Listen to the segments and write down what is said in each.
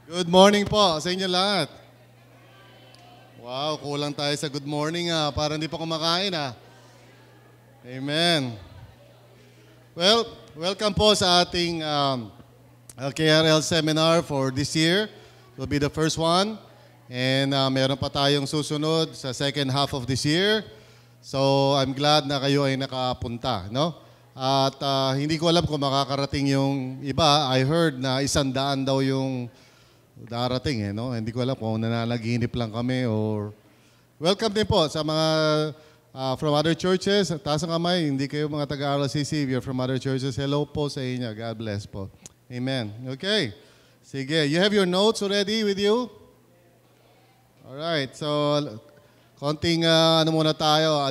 Good morning po sa inyo lahat. Wow, kulang tayo sa good morning para hindi pa kumakain Amen. Well, welcome po sa ating LKRL seminar for this year. It will be the first one. And meron pa tayong susunod sa second half of this year. So I'm glad na kayo ay nakapunta, no? At hindi ko alam kung makakarating yung iba. I heard na 100 daw yung darating no? Hindi ko alam kung nananaginip lang kami or... Welcome din po sa mga from other churches. Taas ang kamay, hindi kayo mga taga-RLCC. If you're from other churches, hello po sa inyo. God bless po. Amen. Okay. Sige, you have your notes already with you? Alright, so konting muna tayo,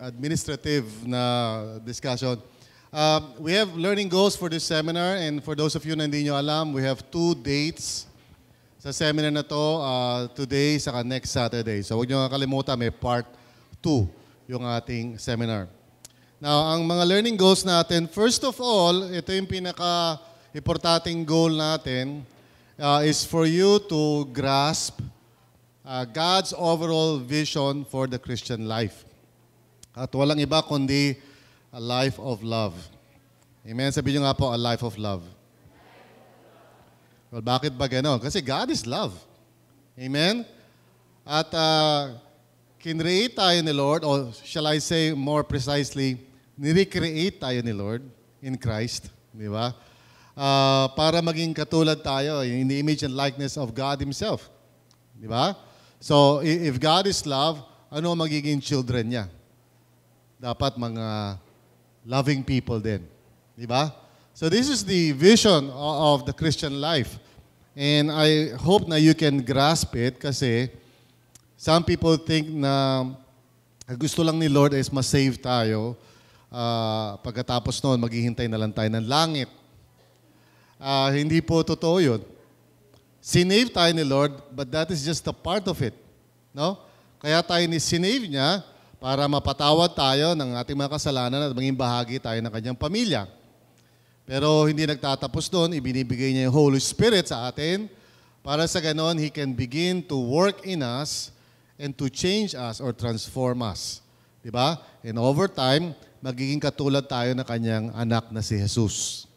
administrative na discussion. We have learning goals for this seminar, and for those of you na hindi nyo alam, we have 2 dates sa seminar na to, today saka next Saturday. So huwag nyo kakalimutan, may part 2 yung ating seminar. Now, ang mga learning goals natin, first of all, ito yung pinaka-importanting goal natin, is for you to grasp God's overall vision for the Christian life. At walang iba kundi a life of love. Amen? Sabihin nyo nga po, a life of love. Well, bakit ba gano'n? Kasi God is love. Amen? At kinreate tayo ni Lord, or shall I say more precisely, nirecreate tayo ni Lord in Christ. Di ba? Para maging katulad tayo in the image and likeness of God Himself. Di ba? So, if God is love, ano magiging children niya? Dapat mga loving people din. Di ba? So this is the vision of the Christian life. And I hope na you can grasp it kasi some people think na gusto lang ni Lord is ma-save tayo. Pagkatapos noon, maghihintay na lang tayo ng langit. Hindi po totoo yun. Sinave tayo ni Lord, but that is just a part of it. No? Kaya tayo sinave niya para mapatawad tayo ng ating mga kasalanan at maging bahagi tayo ng kanyang pamilya. Pero hindi nagtatapos doon, ibinibigay niya yung Holy Spirit sa atin para sa ganon, He can begin to work in us and to change us or transform us. Diba? And over time, magiging katulad tayo ng kanyang anak na si Jesus.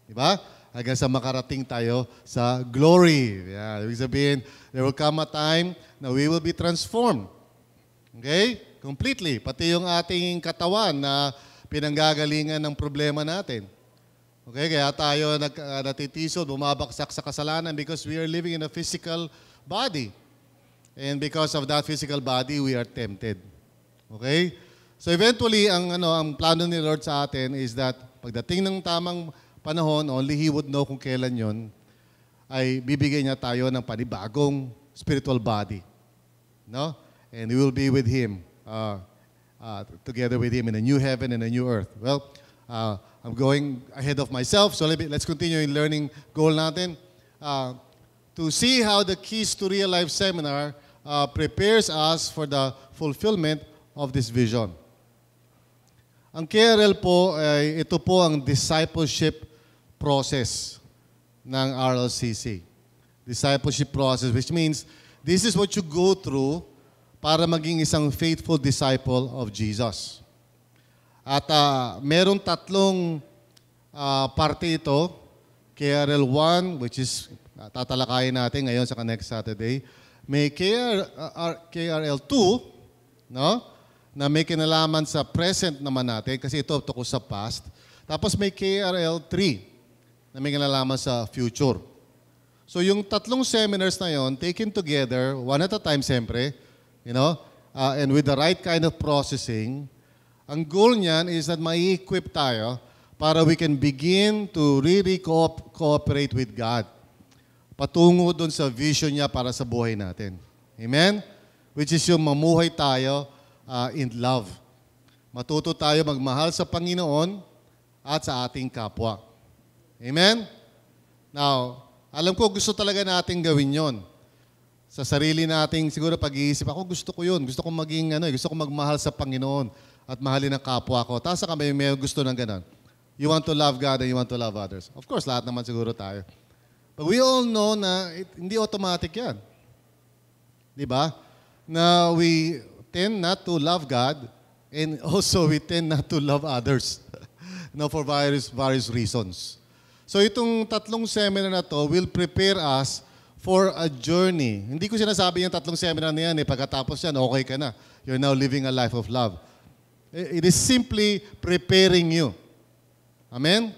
Diba? Hanggang sa makarating tayo sa glory. Yeah, ibig sabihin, there will come a time na we will be transformed. Okay? Completely. Pati yung ating katawan na pinanggagalingan ng problema natin. Okay? Kaya tayo natitisod, bumabaksak sa kasalanan because we are living in a physical body. And because of that physical body, we are tempted. Okay? So eventually, ang plano ni Lord sa atin is that pagdating ng tamang panahon, only He would know kung kailan yon, ay bibigyan niya tayo ng panibagong spiritual body. No? And we will be with Him, together with Him in a new heaven and a new earth. Well, I'm going ahead of myself, so let's continue in learning goal natin. To see how the Keys to Real Life seminar prepares us for the fulfillment of this vision. Ang KRL po, ito po ang discipleship process ng RLCC. Discipleship process, which means this is what you go through para maging isang faithful disciple of Jesus. At meron 3 parte ito. KRL 1, which is tatalakayin natin ngayon sa next Saturday. May KRL 2, no? Na may kinalaman sa present naman natin kasi ito tungkol sa past. Tapos may KRL 3 na may kinalaman sa future. So yung 3 seminars na yon, taken together, one at a time siyempre, you know, and with the right kind of processing, ang goal niyan is that mai-equip tayo para we can begin to really cooperate with God. Patungo dun sa vision niya para sa buhay natin. Amen? Which is yung mamuhay tayo in love. Matuto tayo magmahal sa Panginoon at sa ating kapwa. Amen? Now, alam ko gusto talaga natin gawin yon. Sa sarili nating siguro pag-iisip, ako gusto ko yun. Gusto kong maging, gusto kong magmahal sa Panginoon at mahalin ang kapwa ko. Taas ka may gusto ng ganon. You want to love God and you want to love others. Of course, lahat naman siguro tayo. But we all know na hindi automatic yan. Di ba? Na we tend not to love God and also we tend not to love others. For various reasons. So itong tatlong seminar na to will prepare us for a journey. Hindi ko sinasabi yung tatlong seminar na yan, pagkatapos yan, okay ka na. You're now living a life of love. It is simply preparing you. Amen?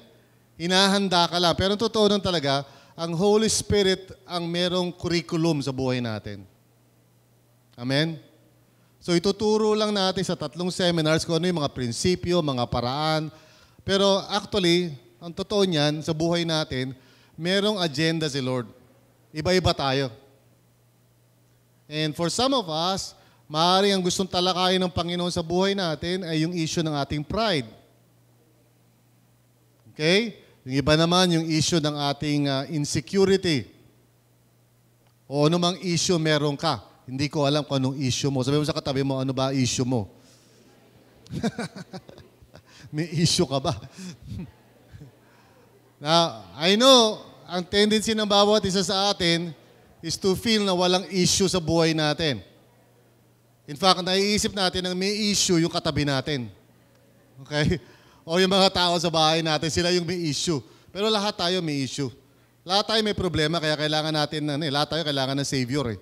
Hinahanda ka lang. Pero totoo nun talaga, ang Holy Spirit ang merong curriculum sa buhay natin. Amen? So ituturo lang natin sa tatlong seminars kung ano yung mga prinsipyo, mga paraan. Pero actually, ang totoo niyan, sa buhay natin, merong agenda si Lord. Iba-iba tayo. And for some of us, maaaring ang gustong talakayin ng Panginoon sa buhay natin ay yung issue ng ating pride. Okay? Yung iba naman, yung issue ng ating insecurity. O anumang issue meron ka. Hindi ko alam kung anong issue mo. Sabi mo sa katabi mo, ano ba issue mo? May issue ka ba? Now, I know, ang tendency ng bawat isa sa atin is to feel na walang issue sa buhay natin. In fact, naiisip natin na may issue yung katabi natin. Okay? O yung mga tao sa bahay natin, sila yung may issue. Pero lahat tayo may issue. Lahat tayo may problema, kaya kailangan natin, lahat tayo kailangan ng Savior.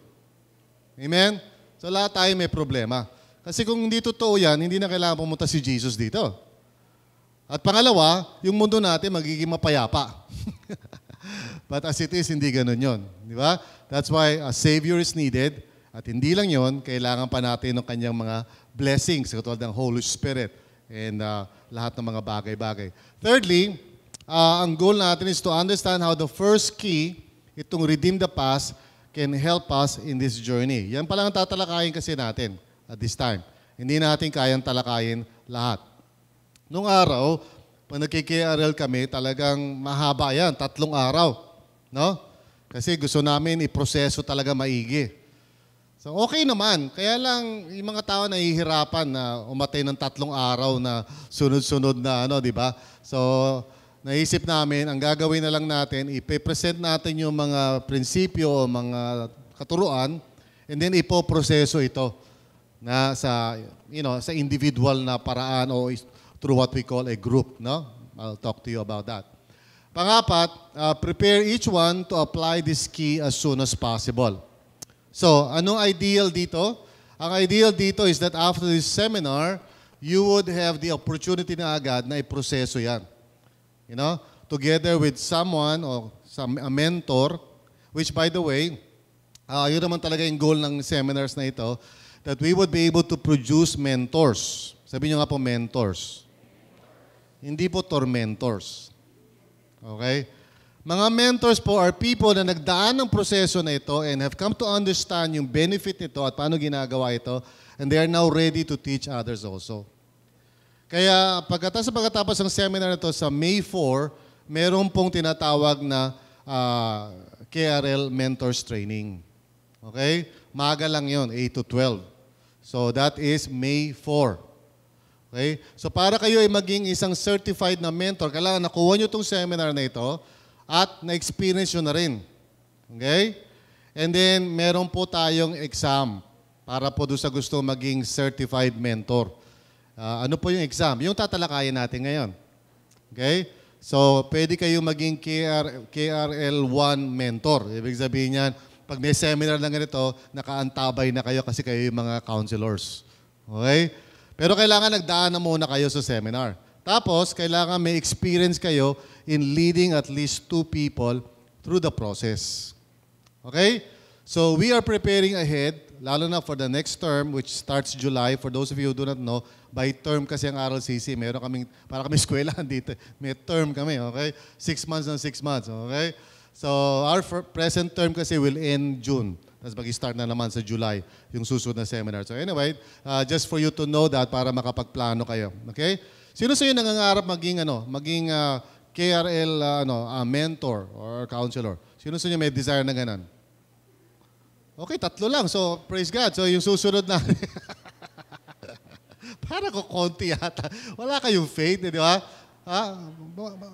Amen? So lahat tayo may problema. Kasi kung hindi totoo yan, hindi na kailangan pumunta si Jesus dito. At pangalawa, yung mundo natin magiging mapayapa. But as it is, hindi ganun yun. Di ba? That's why a Savior is needed. At hindi lang yon, kailangan pa natin ng kanyang mga blessings, katulad ng Holy Spirit and lahat ng mga bagay-bagay. Thirdly, ang goal natin is to understand how the first key, itong redeem the past, can help us in this journey. Yan palang ang tatalakayin kasi natin at this time. Hindi natin kayang talakayin lahat. Nung araw, pag nagki-KRL kami, talagang mahaba yan, 3 araw. No? Kasi gusto namin iproseso talaga maigi. So okay naman, kaya lang yung mga tao nahihirapan na umatay ng 3 araw na sunod-sunod na di ba? So naisip namin, ang gagawin na lang natin, ipe-present natin yung mga prinsipyo o mga katuruan and then ipoproseso ito na sa sa individual na paraan o through what we call a group, no? I'll talk to you about that. Pangapat, prepare each one to apply this key as soon as possible. So, anong ideal dito? Ang ideal dito is that after this seminar, you would have the opportunity na agad na iproseso yan. Together with someone or a mentor, which by the way, yun naman talaga yung goal ng seminars na ito, that we would be able to produce mentors. Sabi nyo nga po, mentors. Hindi po tormentors. Okay? Mga mentors po are people na nagdaan ng proseso na ito and have come to understand yung benefit nito at paano ginagawa ito, and they are now ready to teach others also. Kaya pagkatapos ng seminar na ito sa May 4, meron pong tinatawag na KRL Mentors Training. Okay? Maga lang yon, 8 to 12. So that is May 4. Okay? So para kayo ay maging isang certified na mentor, kailangan nakuha nyo itong seminar na ito at na-experience nyo na rin. Okay? And then, meron po tayong exam para po doon sa gusto maging certified mentor. Ano po yung exam? Yung tatalakayin natin ngayon. Okay? So, pwede kayo maging KRL1 mentor. Ibig sabihin yan, pag may seminar na ganito, nakaantabay na kayo kasi kayo yung mga counselors. Okay? Pero kailangan nagdaan na muna kayo sa seminar. Tapos, kailangan may experience kayo in leading at least 2 people through the process. Okay? So, we are preparing ahead, lalo na for the next term, which starts July. For those of you who do not know, by term kasi ang RLCC, meron kaming, para kami eskwelahan dito, may term kami, okay? 6 months and 6 months, okay? So, our present term kasi will end June. Tapos mag-start na naman sa July, yung susunod na seminar. So anyway, just for you to know that para makapagplano kayo. Okay? Sino sa inyo nangangarap maging KRL mentor or counselor? Sino sa inyo may desire na ganun? Okay, 3 lang. So, praise God. So, yung susunod na... Para ko konti yata. Wala kayong faith, di ba?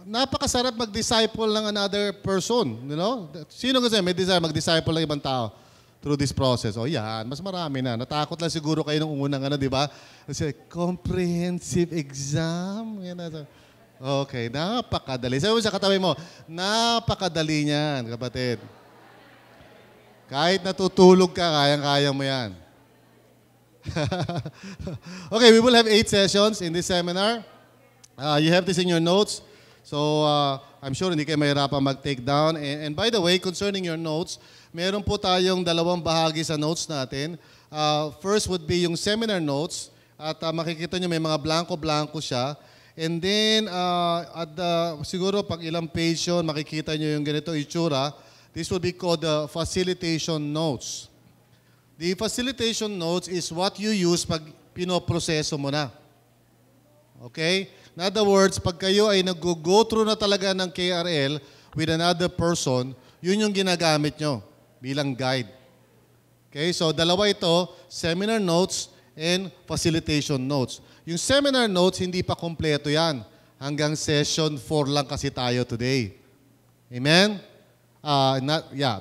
Napakasarap mag-disciple ng another person. You know? Sino kasi may desire mag-disciple ng ibang tao through this process? O yan, mas marami na. Natakot lang siguro kayo nung unang di ba? Kasi comprehensive exam. Yan na. Okay, napakadali. Sabi mo sa katabi mo, napakadali niyan, kapatid. Kahit natutulog ka, kayang-kaya mo yan. Okay, we will have 8 sessions in this seminar. You have this in your notes. So, I'm sure hindi kayo mahirapan mag-take down. And by the way, concerning your notes, meron po tayong 2 bahagi sa notes natin. First would be yung seminar notes. At makikita nyo may mga blanco-blanco siya. And then, siguro pag ilang page yun, makikita nyo yung ganito itsura. This will be called the facilitation notes. The facilitation notes is what you use pag pinoproseso mo na. Okay? In other words, pag kayo ay nag-go through na talaga ng KRL with another person, yun yung ginagamit nyo bilang guide. Okay? So, dalawa ito, seminar notes and facilitation notes. Yung seminar notes, hindi pa kompleto yan. Hanggang session 4 lang kasi tayo today. Amen?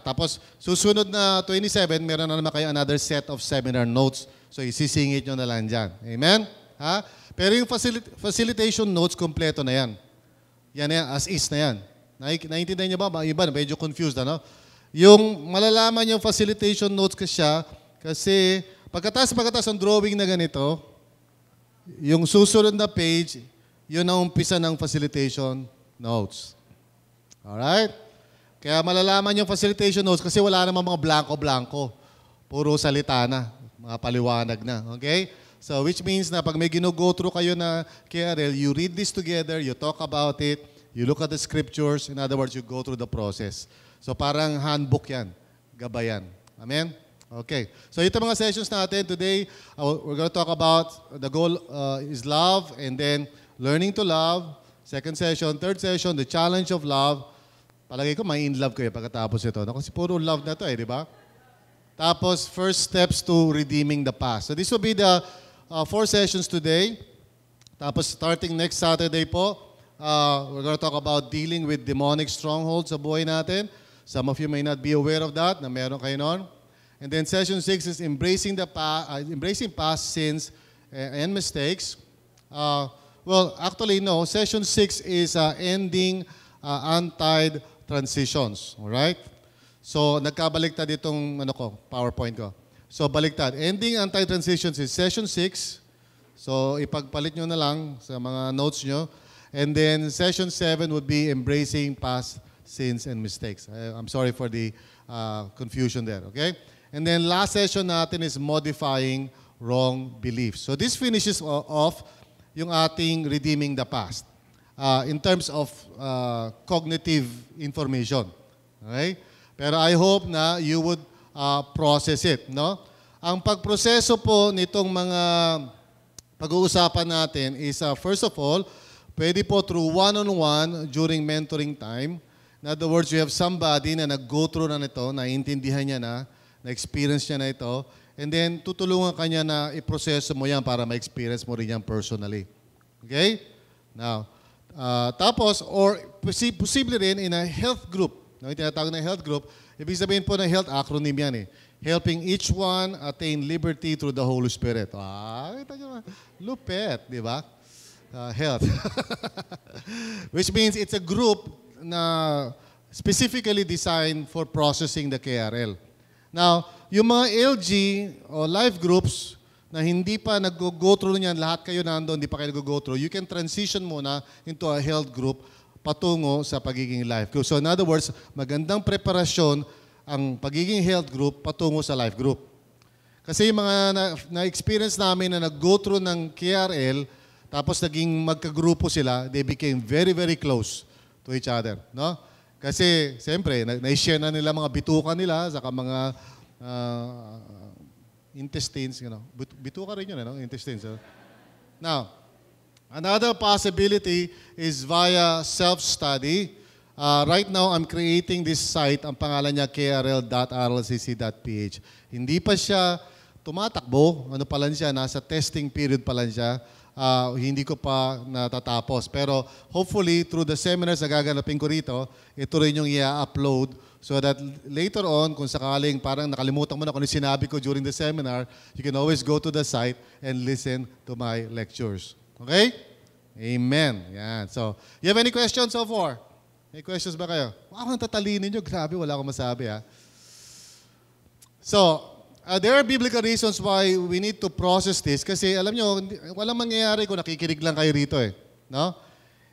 Tapos, susunod na 27, meron na naman kayo another set of seminar notes. So, isisingit nyo na lang dyan. Amen? Pero yung facilitation notes, kompleto na yan. Yan na yan, as is na yan. Naiintindihan niyo ba? Iba, medyo confused, ano? Yung malalaman yung facilitation notes kasi pagkatapos ng drawing na ganito, yung susunod na page, yun ang umpisa ng facilitation notes. Alright? Kaya malalaman yung facilitation notes kasi wala namang mga blanco-blanco. Puro salita na, mga paliwanag na. Okay? So, which means na pag may go through kayo na KRL, you read this together, you talk about it, you look at the scriptures, in other words, you go through the process. So, parang handbook yan, gabayan. Amen? Okay. So, ito mga sessions natin today, we're going to talk about the goal is love, and then learning to love. Second session. Third session, the challenge of love. Palagay ko, may in love kayo pagkatapos ito. Kasi puro love na ito di ba? Tapos, first steps to redeeming the past. So, this will be the 4 sessions today. Tapos, starting next Saturday po, we're going to talk about dealing with demonic strongholds sa buhay natin. Some of you may not be aware of that, na meron kayo noon. And then session 6 is embracing past sins and mistakes. Actually, no. Session 6 is ending untied transitions. Alright? So, nagkabaliktad itong PowerPoint ko. So, baliktad. Ending untied transitions is session 6. So, ipagpalit nyo na lang sa mga notes nyo. And then, session 7 would be embracing past sins and mistakes. I'm sorry for the confusion there. Okay? And then last session natin is modifying wrong beliefs. So this finishes off yung ating redeeming the past in terms of cognitive information. Okay? Pero I hope na you would process it. No? Ang pagproseso po nitong mga pag-uusapan natin is first of all, pwede po through one-on-one during mentoring time. In other words, you have somebody na nag-go through na nito, naiintindihan niya na-experience niya na ito, and then tutulungan ka niya na iproseso mo yan para ma-experience mo rin yan personally. Okay? Now, tapos, or posible rin in a health group. No, yung tinatawag na health group, ibig sabihin po na health acronym yan Helping each one attain liberty through the Holy Spirit. Kita nyo, lupet, di ba? Health. Which means it's a group na specifically designed for processing the KRL. Now, yung mga LG o life groups na hindi pa nag-go through niyan, lahat kayo nandun, hindi pa kayo nag-go through, you can transition muna into a health group patungo sa pagiging life group. So in other words, magandang preparasyon ang pagiging health group patungo sa life group. Kasi yung mga na-experience namin na nag-go through ng KRL, tapos naging magkagrupo sila, they became very, very close to each other. No? Kasi, siyempre, na-share na nila mga bituka nila, saka mga intestines. Bituka rin yun, intestines. Now, another possibility is via self-study. Right now, I'm creating this site. Ang pangalan niya, krl.rlcc.ph. Hindi pa siya tumatakbo. Ano pa lang siya, nasa testing period pa lang siya. hindi ko pa natatapos. Pero hopefully, through the seminars na gaganapin ko rito, ito rin yung i-upload so that later on, kung sakaling parang nakalimutan mo na kung ano sinabi ko during the seminar, you can always go to the site and listen to my lectures. Okay? Amen. Yan. So, you have any questions so far? May questions ba kayo? Wow, ang tatalinin nyo. Grabe, wala akong masabi ha. So, there are biblical reasons why we need to process this kasi alam nyo, walang mangyayari kung nakikinig lang kayo rito eh. No?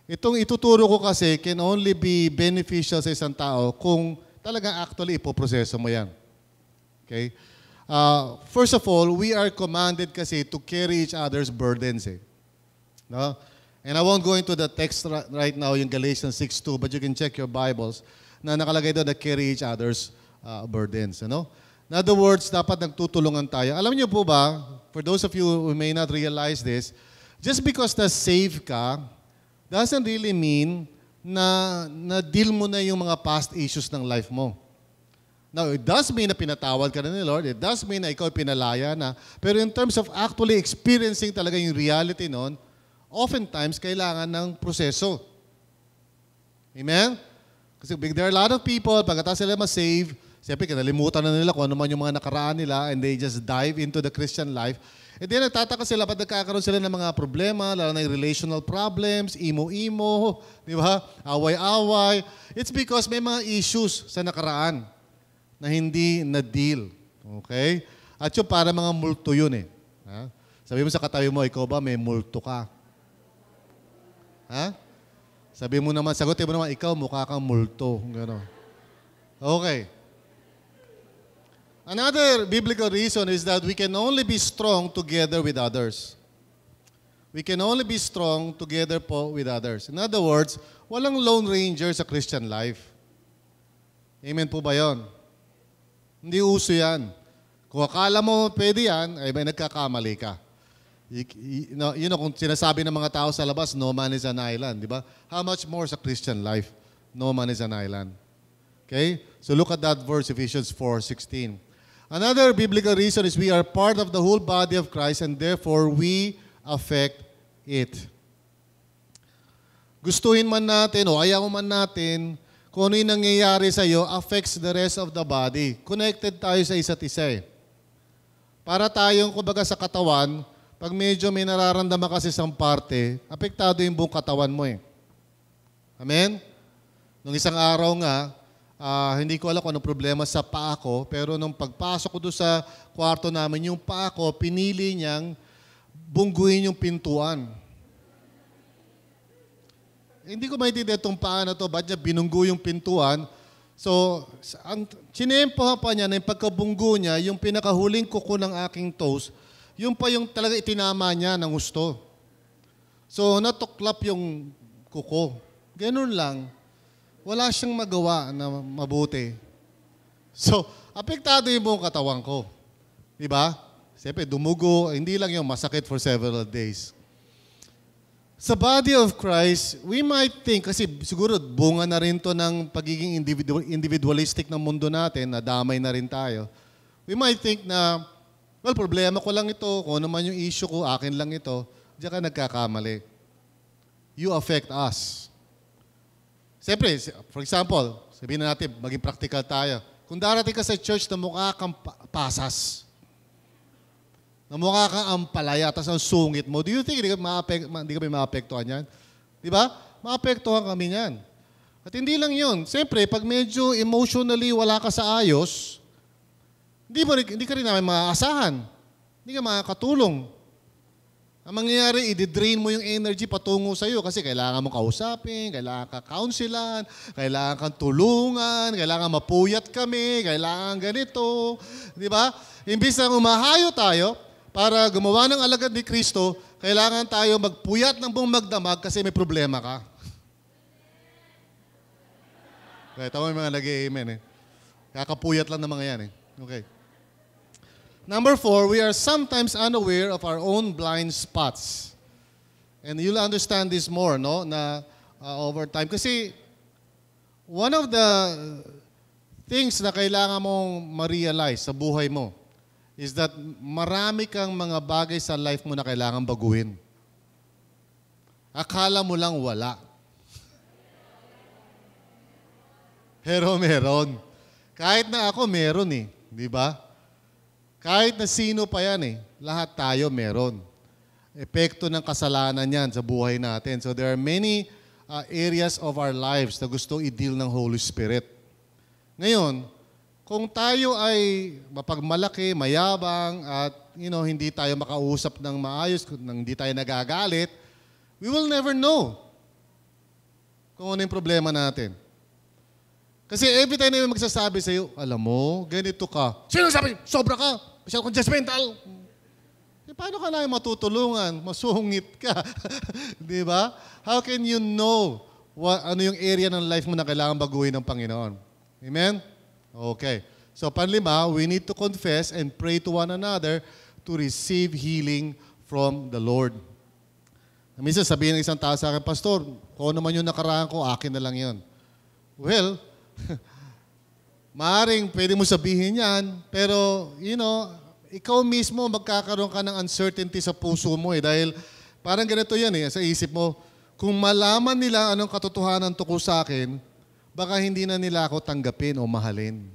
Itong ituturo ko kasi can only be beneficial sa isang tao kung talagang actually ipoproseso mo yan. Okay? First of all, we are commanded kasi to carry each other's burdens eh. No? And I won't go into the text right now, yung Galatians 6:2, but you can check your Bibles na nakalagay doon na carry each other's burdens. Ano? In other words, dapat nagtutulungan tayo. Alam niyo po ba, for those of you who may not realize this, just because na-save ka, doesn't really mean na deal mo na yung mga past issues ng life mo. Now, it does mean na pinatawad ka na ni Lord. It does mean na ikaw pinalaya na. Pero in terms of actually experiencing talaga yung reality noon, oftentimes, kailangan ng proseso. Amen? Kasi there are a lot of people, pagkatapos sila ma-save, siyempre, kinalimutan na nila kung ano man yung mga nakaraan nila and they just dive into the Christian life. And then, nagtataka sila, ba't nagkakaroon sila ng mga problema, lalo na yung relational problems, imo-imo, di ba? Away-away. It's because may mga issues sa nakaraan na hindi na-deal. Okay? At yung para mga multo yun eh. Ha? Sabi mo sa katabi mo, ikaw ba may multo ka? Ha? Sabi mo naman, sagutin mo naman, ikaw mukha kang multo. Gano'n. Okay. Another biblical reason is that we can only be strong together with others. We can only be strong together po with others. In other words, walang lone ranger sa Christian life. Amen po ba yun? Hindi uso yan. Kung akala mo pwede yan, ay may nagkakamali ka. You know, kung sinasabi ng mga tao sa labas, no man is an island, di ba? How much more sa Christian life? No man is an island. Okay? So look at that verse, Ephesians 4:16. Another biblical reason is we are part of the whole body of Christ and therefore we affect it. Gustuhin man natin o ayaw man natin, kung ano yung nangyayari sa iyo affects the rest of the body. Connected tayo sa isa't isa eh. Para tayong, kumbaga sa katawan, pag medyo may nararamdaman kasi isang parte, apektado yung buong katawan mo eh. Amen? Nung isang araw nga, hindi ko alam kung anong problema sa paa ko, pero nung pagpasok ko doon sa kwarto namin, yung paa ko, pinili niyang bungguin yung pintuan. Hindi ko maintindihan itong paa na to, ba't niya binunggu yung pintuan? So, ang chinempohan pa niya na yung pagkabunggu niya, yung pinakahuling kuko ng aking toes, yung pa yung talaga itinama niya ng gusto. So, natuklap yung kuko. Ganun lang. Wala siyang magawa na mabuti. So, apektado yung buong katawan ko. Diba? Siyempre, dumugo. Hindi lang yung masakit for several days. Sa body of Christ, we might think, kasi siguro bunga na rin to ng pagiging individualistic ng mundo natin, nadamay na rin tayo. We might think na, well, problema ko lang ito, kung ano man yung issue ko, akin lang ito, diyan ka nagkakamali. You affect us. Siyempre, for example, sabihin na natin, maging practical tayo. Kung darating ka sa church na mukha kang pasas, na mukha kang ampalaya, tapos ang sungit mo, do you think hindi kami maapektuhan yan? Di ba? Maapektuhan kami yan. At hindi lang yun. Siyempre, pag medyo emotionally wala ka sa ayos, hindi ka rin namin maaasahan. Hindi ka makakatulong. Ang mangyayari, i-drain mo yung energy patungo sa iyo kasi kailangan mong kausapin, kailangan ka counselan, kailangan kang tulungan, kailangan mapuyat kami, kailangan ganito. Di ba? Imbis na umahayo tayo para gumawa ng alagad ni Kristo, kailangan tayo magpuyat ng buong magdamag kasi may problema ka. Okay, tama yung mga nag-amen eh. Kakapuyat lang ng mga yan eh. Okay. Number 4, we are sometimes unaware of our own blind spots. And you'll understand this more, no? Na over time. Kasi one of the things na kailangan mong ma-realize sa buhay mo is that marami kang mga bagay sa life mo na kailangan baguhin. Akala mo lang wala. Pero meron. Kahit na ako, meron eh. Di ba? Kahit na sino pa yan eh. Lahat tayo meron. Epekto ng kasalanan yan sa buhay natin. So there are many areas of our lives na gusto i-deal ng Holy Spirit. Ngayon, kung tayo ay mapagmalaki, mayabang, at hindi tayo makausap ng maayos, hindi tayo nagagalit, we will never know kung ano yung problema natin. Kasi every time na may magsasabi sa'yo, alam mo, ganito ka. Sino sabi? Sobra ka. Masyado kang judgmental. Paano ka na matutulungan? Masungit ka. Di ba? How can you know ano yung area ng life mo na kailangan baguhin ng Panginoon? Amen? Okay. So panlima, we need to confess and pray to one another to receive healing from the Lord. Minsan sabihin ng isang tao sa akin, Pastor, kung ano man yung nakaraan ko, akin na lang yun. Well, maaring pwede mo sabihin yan, pero, ikaw mismo magkakaroon ka ng uncertainty sa puso mo dahil parang ganito yan sa isip mo, kung malaman nila anong katotohanan tungkol sa akin, baka hindi na nila ako tanggapin o mahalin.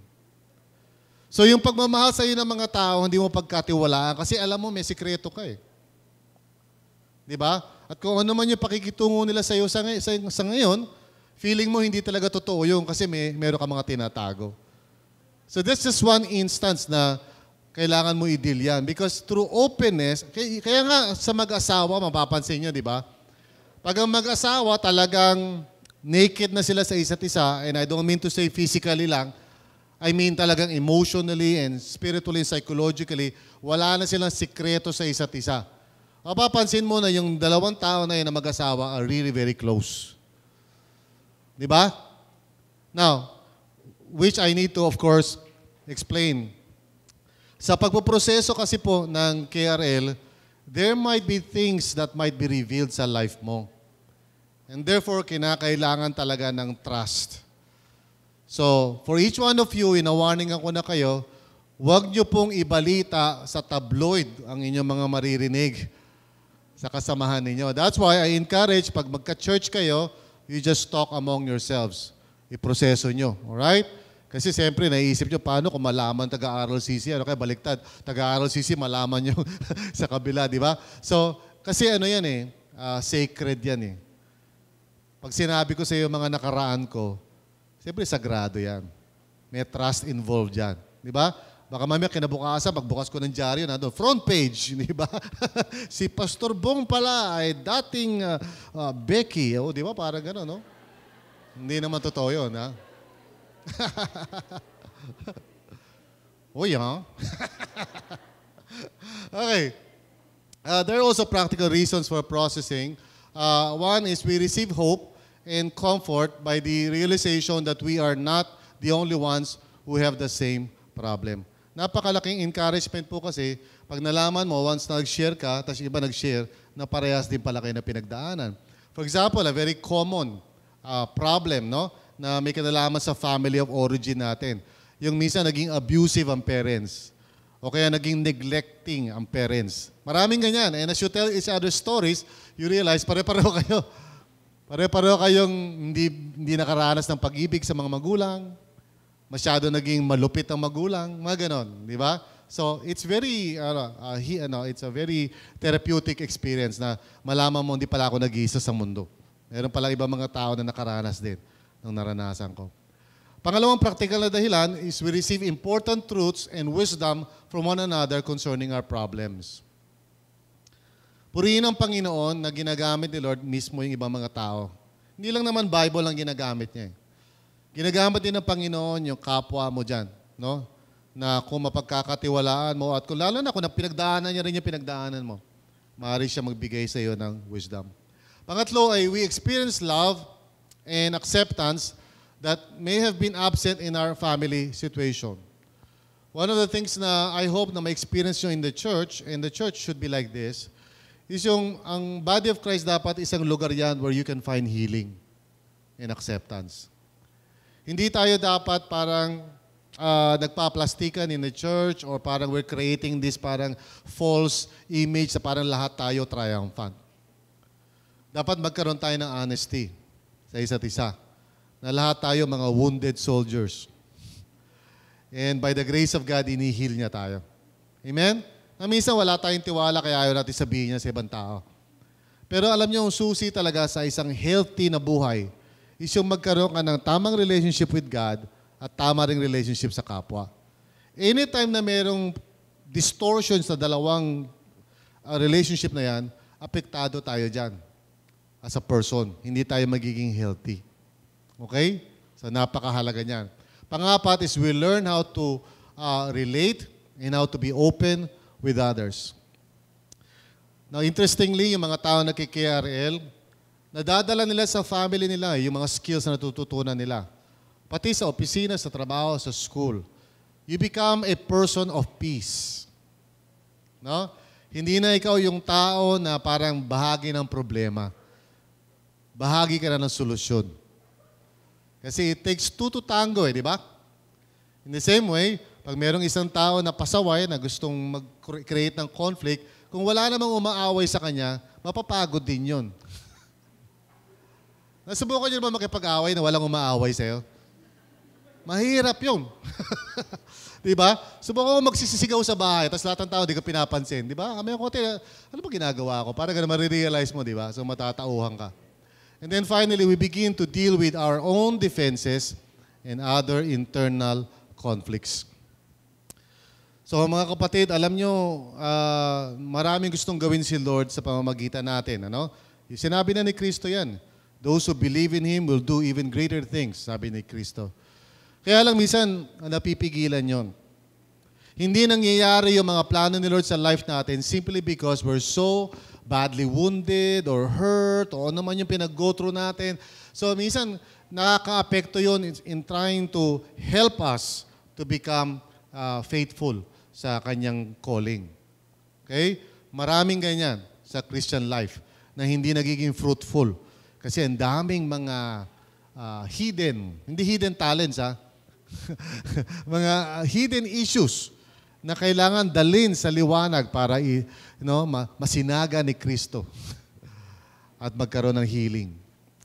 So yung pagmamahal sa iyo ng mga tao, hindi mo pagkatiwalaan kasi alam mo may sikreto ka Di ba? At kung ano man yung pakikitungo nila sa iyo sa ngayon, feeling mo hindi talaga totoo yun kasi meron ka mga tinatago. So that's just one instance na kailangan mo i-deal yan. Because through openness, kaya nga sa mag-asawa, mapapansin nyo, di ba? Pag ang mag-asawa talagang naked na sila sa isa't isa, and I don't mean to say physically lang, I mean talagang emotionally and spiritually and psychologically, wala na silang sikreto sa isa't isa. Mapapansin mo na yung dalawang tao na yun na mag-asawa are really very close. Di ba? Now, which I need to, of course, explain. Sa pagpoproseso kasi po ng KRL, there might be things that might be revealed sa life mo. And therefore, kinakailangan talaga ng trust. So, for each one of you, ina-warning ako na kayo, huwag nyo pong ibalita sa tabloid ang inyong mga maririnig sa kasamahan ninyo. That's why I encourage, pag magka-church kayo, you just talk among yourselves. Iproseso nyo. Alright? Kasi siyempre, naiisip nyo, paano kung malaman taga-RLCC, kaya baliktad, taga-RLCC, malaman nyo sa kabila, di ba? So, kasi yan sacred yan Pag sinabi ko sa iyo mga nakaraan ko, siyempre, sagrado yan. May trust involved yan. Di ba? Baka mamaya kinabukasan, magbukas ko ng dyaryo na doon, front page, di ba? Si Pastor Bong pala ay dating Becky. Di ba? Parang gano'n, no? Hindi naman totoo yun, ha? Uy, ha? Okay. There are also practical reasons for processing. One is we receive hope and comfort by the realization that we are not the only ones who have the same problem. Napakalaking encouragement po kasi pag nalaman mo, once nag-share ka, tapos iba nag-share, na parehas din pala kayo na pinagdaanan. For example, a very common problem, no? Na may kinalaman sa family of origin natin. Yung minsan naging abusive ang parents. O kaya naging neglecting ang parents. Maraming ganyan. And as you tell each other stories, you realize pare-pareho kayo. Pare-pareho kayong hindi nakaranas ng pag-ibig sa mga magulang. Masyado naging malupit ang magulang. Mga ganon. Di ba? So, it's very, it's a very therapeutic experience na malaman mo hindi pala ako nag-iisa sa mundo. Meron pala ibang mga tao na nakaranas din ng naranasan ko. Pangalawang practical na dahilan is we receive important truths and wisdom from one another concerning our problems. Purihin ang Panginoon na ginagamit ni Lord mismo yung ibang mga tao. Hindi lang naman Bible ang ginagamit niya. Ginagamit din ng Panginoon yung kapwa mo dyan, no? Na kung mapagkakatiwalaan mo at kung lalo na kung pinagdaanan niya rin yung pinagdaanan mo, maaari siya magbigay sa iyo ng wisdom. Pangatlo ay we experience love and acceptance that may have been absent in our family situation. One of the things na I hope na ma-experience nyo in the church, and the church should be like this, is ang body of Christ dapat isang lugar yan where you can find healing and acceptance. Hindi tayo dapat parang nagpa-plastikan in the church or parang we're creating this parang false image sa parang lahat tayo triumphant. dapat magkaroon tayo ng honesty sa isa't isa. Na lahat tayo mga wounded soldiers. And by the grace of God, inihil niya tayo. Amen? Na minsan wala tayong tiwala kaya ayaw natin sabihin niya sa ibang tao. Pero alam niyo, ang susi talaga sa isang healthy na buhay is yung magkaroon ka ng tamang relationship with God at tama ring relationship sa kapwa. Anytime na merong distortions sa dalawang relationship na yan, apektado tayo dyan as a person. Hindi tayo magiging healthy. Okay? So napakahalaga niyan. Pangapat is we learn how to relate and how to be open with others. Now, interestingly, yung mga tao na kay-KRL, nadadala nila sa family nila yung mga skills na natututunan nila. Pati sa opisina, sa trabaho, sa school. You become a person of peace. No? Hindi na ikaw yung tao na parang bahagi ng problema. Bahagi ka na ng solusyon. Kasi it takes two to tango, di ba? In the same way, pag merong isang tao na pasaway na gustong mag-create ng conflict, kung wala namang umaaway sa kanya, mapapagod din yun. Nasubukan niyo ba makipag-away na walang umaaway sa'yo? Mahirap yun. Di ba? Subukan mo magsisisigaw sa bahay, tapos lahat ng tao di ka pinapansin. Di ba? Kami ako, ano ba ginagawa ko? Para ganun marirealize mo, di ba? So matatauhan ka. And then finally, we begin to deal with our own defenses and other internal conflicts. So mga kapatid, alam nyo, maraming gustong gawin si Lord sa pamamagitan natin. Ano? Sinabi na ni Kristo yan. Those who believe in Him will do even greater things, sabi ni Kristo. Kaya lang minsan, napipigilan yon. Hindi nangyayari yung mga plano ni Lord sa life natin simply because we're so badly wounded or hurt o ano man yung pinag-go through natin. So minsan, nakaka-apekto yun in trying to help us to become faithful sa kanyang calling. Okay? Maraming ganyan sa Christian life na hindi nagiging fruitful. Kasi ang daming mga hindi hidden talents, mga hidden issues na kailangan dalhin sa liwanag para masinaga ni Kristo at magkaroon ng healing.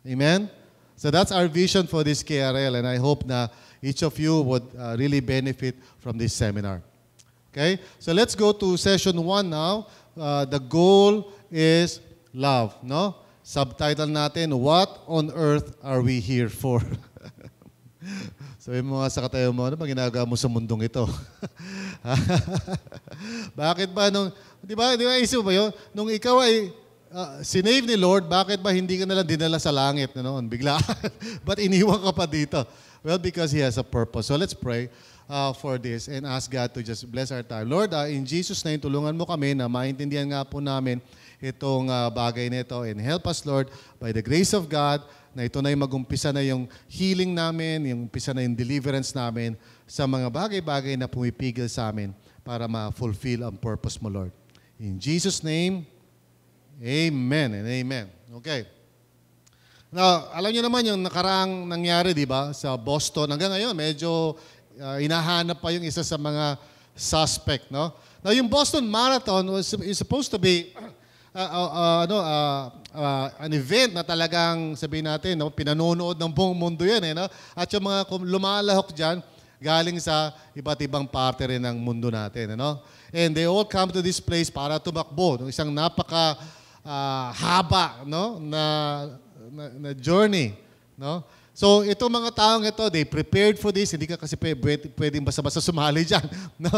Amen? So that's our vision for this KRL, and I hope na each of you would really benefit from this seminar. Okay? So let's go to session 1 now. The goal is love, no? Subtitle natin, What on Earth Are We Here For? Sabi mo nga sa katayo mo, ano ba ginagawa mo sa mundong ito? Bakit ba di ba isip ba yun? Nung ikaw ay sinave ni Lord, bakit ba hindi ka nalang dinala sa langit na noon? Bigla. Ba't iniwan ka pa dito? Well, because He has a purpose. So let's pray for this and ask God to just bless our time. Lord, in Jesus' name, tulungan mo kami na maintindihan nga po namin itong bagay nito. And help us, Lord, by the grace of God, na ito na yung mag-umpisa na yung healing namin, yung umpisa na yung deliverance namin sa mga bagay-bagay na pumipigil sa amin para ma-fulfill ang purpose mo, Lord. In Jesus' name, amen and amen. Okay. Now, alam niyo naman yung nakaraang nangyari, di ba, sa Boston. Hanggang ngayon, medyo hinahanap pa yung isa sa mga suspect, no? Now, yung Boston Marathon is supposed to be an event na talagang sabihin natin, no, pinanonood ng buong mundo yan. No? At yung mga lumalahok dyan, galing sa iba't ibang parte rin ng mundo natin. No? And they all come to this place para tumakbo. No? Isang napaka haba, no? na journey. No? So, itong mga taong ito, they prepared for this. Hindi ka kasi pwedeng basta-basta sumali dyan. No?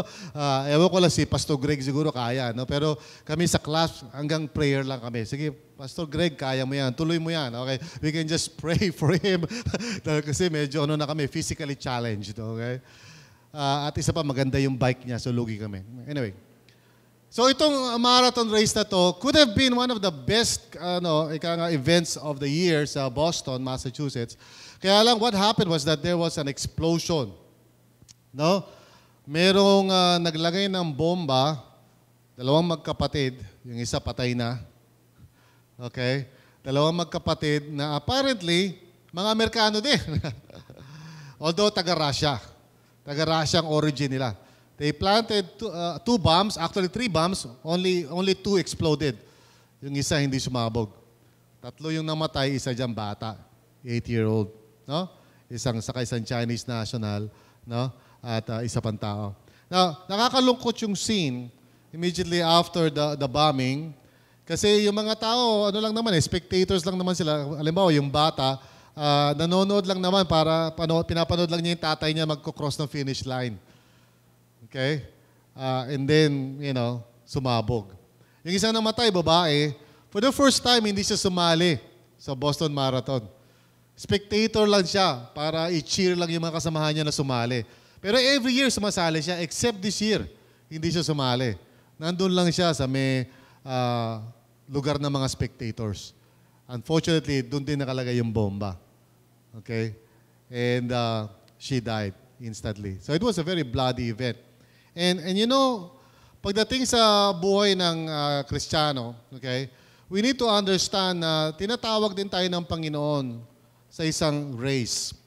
Ewan ko lang si Pastor Greg siguro kaya. No? Pero kami sa class, hanggang prayer lang kami. Sige, Pastor Greg, kaya mo yan. Tuloy mo yan. Okay? We can just pray for him. Kasi medyo na kami, physically challenged. Okay? At isa pa, maganda yung bike niya. So, lugi kami. Anyway. So, itong marathon race na to could have been one of the best events of the year sa Boston, Massachusetts. Kaya lang, what happened was that there was an explosion. No? Merong naglagay ng bomba, dalawang magkapatid, yung isa patay na. Okay? Dalawang magkapatid na apparently, mga Amerikano din. Although taga-Russia. Taga-Russia ang origin nila. They planted two bombs, actually 3 bombs, only 2 exploded. Yung isa hindi sumabog. Tatlo yung namatay, isa dyan bata, 8-year-old, no? Saka isang Chinese national, no? At isa pang tao. Now, nakakalungkot yung scene immediately after the bombing kasi yung mga tao, ano lang naman spectators lang naman sila. Halimbawa, yung bata, nanonood lang naman para pinapanood lang niya yung tatay niya magko-cross ng finish line. Okay? And then, sumabog. Yung isang namatay, babae, for the first time, hindi siya sumali sa Boston Marathon. Spectator lang siya para i-cheer lang yung mga kasamahan niya na sumali. Pero every year sumasali siya, except this year, hindi siya sumali. Nandun lang siya sa may lugar ng mga spectators. Unfortunately, doon din nakalagay yung bomba. Okay? And she died instantly. So it was a very bloody event. And pagdating sa buhay ng Kristiyano, okay, we need to understand na tinatawag din tayo ng Panginoon sa isang race.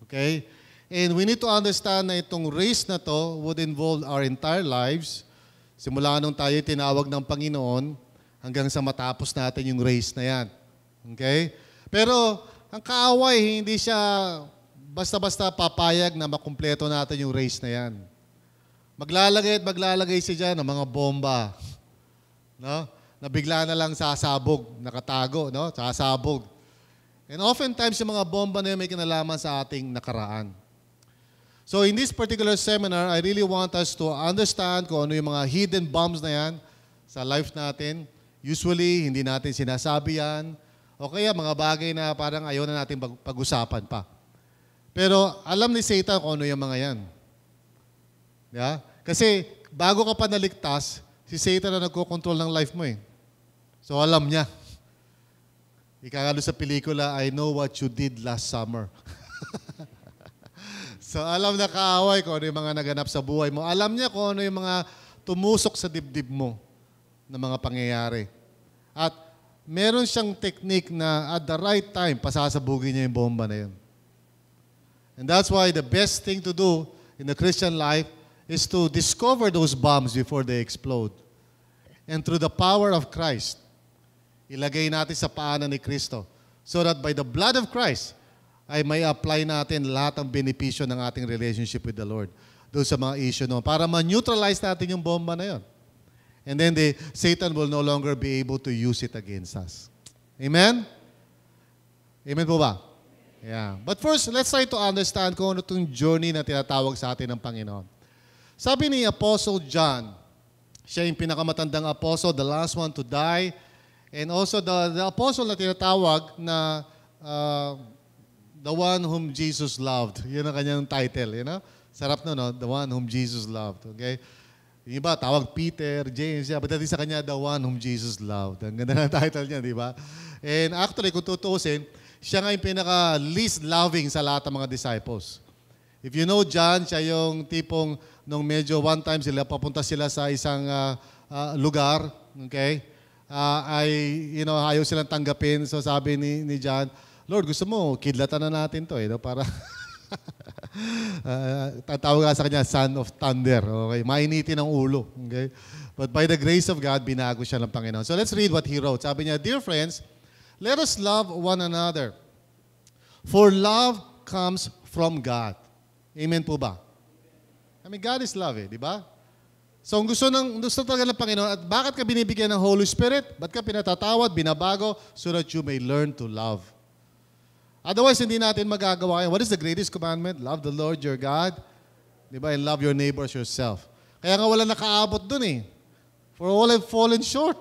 Okay? And we need to understand na itong race na to would involve our entire lives. Simula nung tayo tinawag ng Panginoon hanggang sa matapos natin yung race na yan. Okay? Pero ang kaaway, hindi siya basta-basta papayag na makumpleto natin yung race na yan. Maglalagay siya dyan ng mga bomba. No? Na bigla na lang sasabog, nakatago, no? Sasabog. And oftentimes yung mga bomba na yun may kinalaman sa ating nakaraan. So in this particular seminar, I really want us to understand kung ano yung mga hidden bombs na yan sa life natin. Usually, hindi natin sinasabi yan. O kaya mga bagay na parang ayaw na natin pag-usapan pa. Pero alam ni Satan kung ano yung mga yan. Yeah? Kasi bago ka pa naligtas, si Satan na nagkocontrol ng life mo eh. So alam niya. Ika nga sa pelikula, I know what you did last summer. So alam na kaaway kung ano yung mga naganap sa buhay mo. Alam niya kung ano yung mga tumusok sa dibdib mo na mga pangyayari. At meron siyang technique na at the right time, pasasabugin niya yung bomba na yun. And that's why the best thing to do in the Christian life is to discover those bombs before they explode. And through the power of Christ, ilagay natin sa paanan ni Kristo so that by the blood of Christ, ay may apply natin lahat ng benepisyo ng ating relationship with the Lord doon sa mga issue noon para ma-neutralize natin yung bomba na yun. And then Satan will no longer be able to use it against us. Amen? Amen po ba? Yeah. But first, let's try to understand kung ano itong journey na tinatawag sa atin ng Panginoon. Sabi ni Apostle John, siya yung pinakamatandang apostle, the last one to die, and also the apostle na tinatawag na the one whom Jesus loved. Yun ang kanyang title, Sarap no? The one whom Jesus loved. Okay? Yung iba, tawag Peter, James, pagdating sa kanya, the one whom Jesus loved. Ang ganda ng title niya, di ba? And actually, kung tutusin, siya nga yung pinaka-least loving sa lahat ng mga disciples. If you know John, siya yung tipong nung medyo one time papunta sila sa isang lugar, okay? Ayaw silang tanggapin. So sabi ni John, Lord, gusto mo, kidlatan na natin to, para tatawag nga sa kanya, son of thunder. Okay? Mainitin ang ulo. Okay? But by the grace of God, binago siya ng Panginoon. So let's read what he wrote. Sabi niya, Dear friends, let us love one another. For love comes from God. Amen po ba? God is love di ba? So gusto talaga ng Panginoon, at bakit ka binibigyan ng Holy Spirit? Ba't ka pinatatawad, binabago? So that you may learn to love. Otherwise, hindi natin magagawa yan. What is the greatest commandment? Love the Lord your God. Di ba? And love your neighbor as yourself. Kaya nga wala nakaabot dun eh. For all have fallen short.